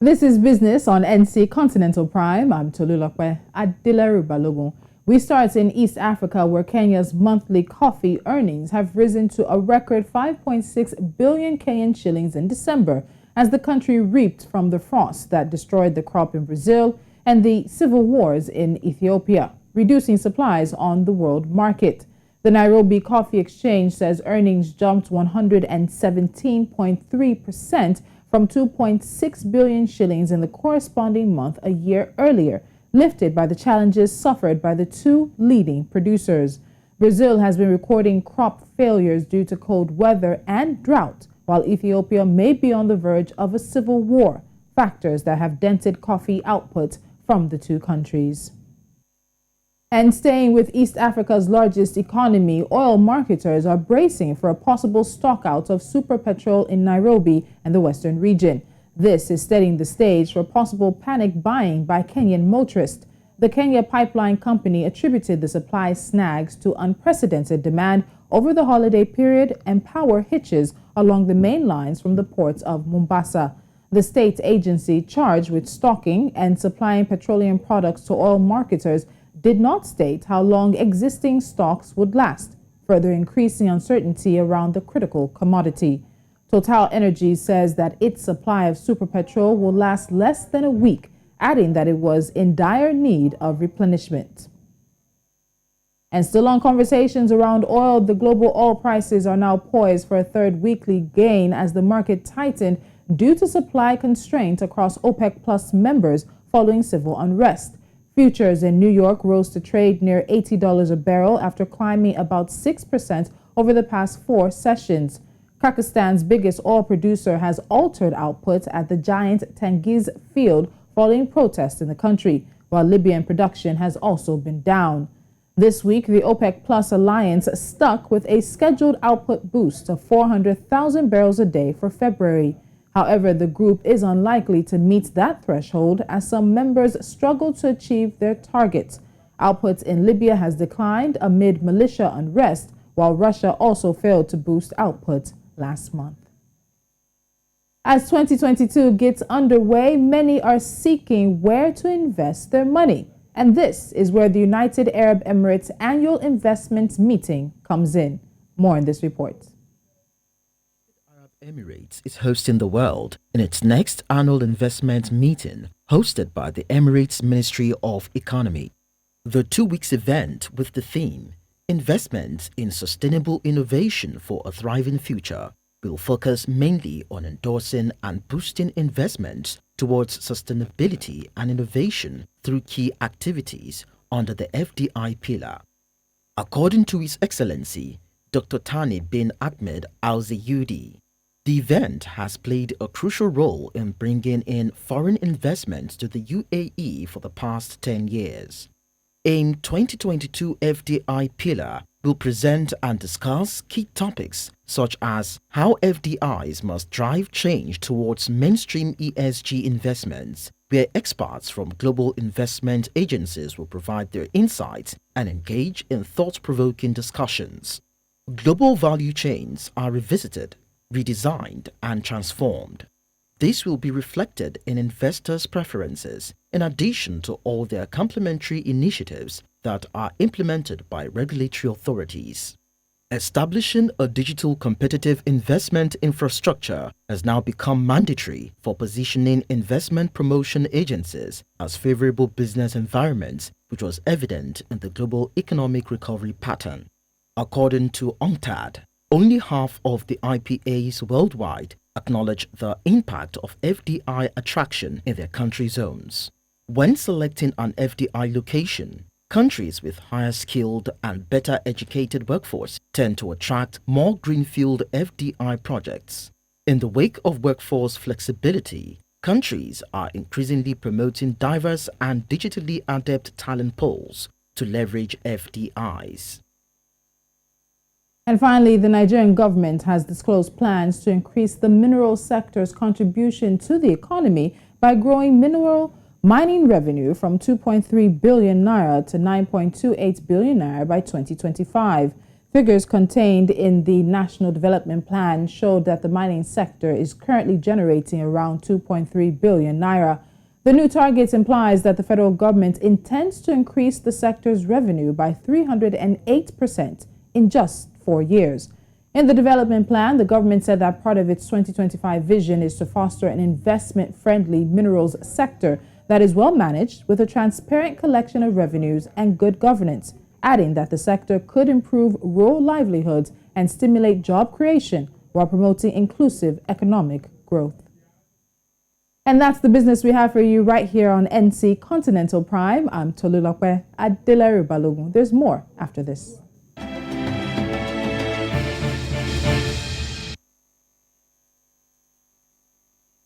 This is Business on NC Continental Prime. I'm Tolulokwe Adileru Balogun. We start in East Africa, where Kenya's monthly coffee earnings have risen to a record 5.6 billion Kenyan shillings in December, as the country reaped from the frost that destroyed the crop in Brazil and the civil wars in Ethiopia, reducing supplies on the world market. The Nairobi Coffee Exchange says earnings jumped 117.3% from 2.6 billion shillings in the corresponding month a year earlier, lifted by the challenges suffered by the two leading producers. Brazil has been recording crop failures due to cold weather and drought, while Ethiopia may be on the verge of a civil war, factors that have dented coffee output from the two countries. And staying with East Africa's largest economy, oil marketers are bracing for a possible stockout of super petrol in Nairobi and the western region. This is setting the stage for possible panic buying by Kenyan motorists. The Kenya Pipeline Company attributed the supply snags to unprecedented demand over the holiday period and power hitches along the main lines from the ports of Mombasa. The state agency charged with stocking and supplying petroleum products to oil marketers did not state how long existing stocks would last, further increasing uncertainty around the critical commodity. Total Energies says that its supply of super petrol will last less than a week, adding that it was in dire need of replenishment. And still on conversations around oil, the global oil prices are now poised for a third weekly gain as the market tightened due to supply constraints across OPEC Plus members following civil unrest. Futures in New York rose to trade near $80 a barrel after climbing about 6% over the past 4 sessions. Kazakhstan's biggest oil producer has altered output at the giant Tengiz field following protests in the country, while Libyan production has also been down. This week, the OPEC Plus alliance stuck with a scheduled output boost of 400,000 barrels a day for February. However, the group is unlikely to meet that threshold as some members struggle to achieve their targets. Output in Libya has declined amid militia unrest, while Russia also failed to boost output last month. As 2022 gets underway, many are seeking where to invest their money. And this is where the United Arab Emirates annual investment meeting comes in. More in this report. Emirates is hosting the world in its next annual investment meeting hosted by the Emirates Ministry of Economy. The 2-week event with the theme Investments in Sustainable Innovation for a Thriving Future will focus mainly on endorsing and boosting investments towards sustainability and innovation through key activities under the FDI pillar. According to His Excellency Dr. Thani bin Ahmed Al Zayudi, the event has played a crucial role in bringing in foreign investments to the UAE for the past 10 years. AIM 2022 FDI pillar will present and discuss key topics such as how FDIs must drive change towards mainstream ESG investments, where experts from global investment agencies will provide their insights and engage in thought-provoking discussions. Global value chains are revisited, redesigned and transformed. This will be reflected in investors' preferences in addition to all their complementary initiatives that are implemented by regulatory authorities. Establishing a digital competitive investment infrastructure has now become mandatory for positioning investment promotion agencies as favorable business environments, which was evident in the global economic recovery pattern. According to UNCTAD, only half of the IPAs worldwide acknowledge the impact of FDI attraction in their country zones. When selecting an FDI location, countries with higher skilled and better educated workforce tend to attract more greenfield FDI projects. In the wake of workforce flexibility, countries are increasingly promoting diverse and digitally adept talent pools to leverage FDIs. And finally, the Nigerian government has disclosed plans to increase the mineral sector's contribution to the economy by growing mineral mining revenue from 2.3 billion naira to 9.28 billion naira by 2025. Figures contained in the National Development Plan showed that the mining sector is currently generating around 2.3 billion naira. The new target implies that the federal government intends to increase the sector's revenue by 308% in just 4 years. In the development plan, the government said that part of its 2025 vision is to foster an investment-friendly minerals sector that is well managed with a transparent collection of revenues and good governance, adding that the sector could improve rural livelihoods and stimulate job creation while promoting inclusive economic growth. And that's the business we have for you right here on NC Continental Prime. I'm Tolulokwe Adelere Balogun. There's more after this.